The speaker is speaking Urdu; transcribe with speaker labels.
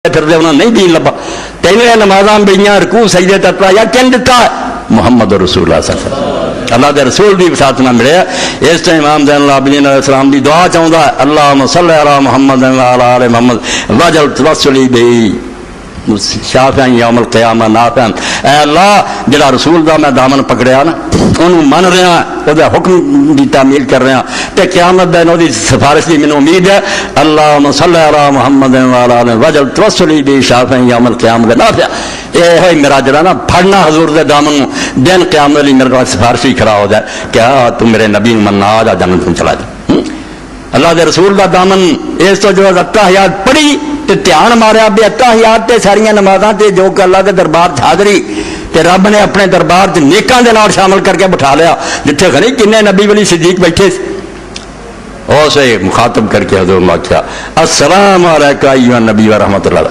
Speaker 1: پھر دے انہوں نہیں دین لبا تینوں نمازاں بڑیاں رکوع سجدے ترپا یا کن دیتا محمد رسول اللہ صلی اللہ علیہ وسلم اللہ دے رسول دی ساتھ نہ ملے اس ٹائم امام زین العابدین علیہ السلام دی دعا چاہندا ہے اللہم صلی علی محمد وعلی آل محمد وجل توسلی بی شافعاً یوم القیامہ نافعاً اے اللہ جڑا رسول دا میں دامن پکڑیا نا انہوں من رہا او دا حکم دی تعمیل کر رہا تے قیامت دے نو دی سفارش دی منو امید ہے اللہم صلی علی محمد وعلی آل وجل توسلی بی شافعاً یوم القیامہ نافعاً اے ہوئی میرا جڑا نا پھڑنا حضور دے دامن دن قیامت لی میرے سفارش ہی کھڑا ہو جائے کیا تم میرے نبی مننا آ جا جنت میں چلا جا اللہ دے رسول دا دامن اس تو جو اتحیات پڑھی تے دھیان ماریا بے اتحیات تے ساریاں نمازاں تے جو کہ اللہ کے دربار حاضری تے رب نے اپنے دربار تے نیکاں دے نال شامل کر کے بٹھا لیا جتھے خری کنے نبی ولی صدیق بیٹھے اسے مخاطب کر کے حضور نے کہا السلام علیکم ایھا النبی و رحمت اللہ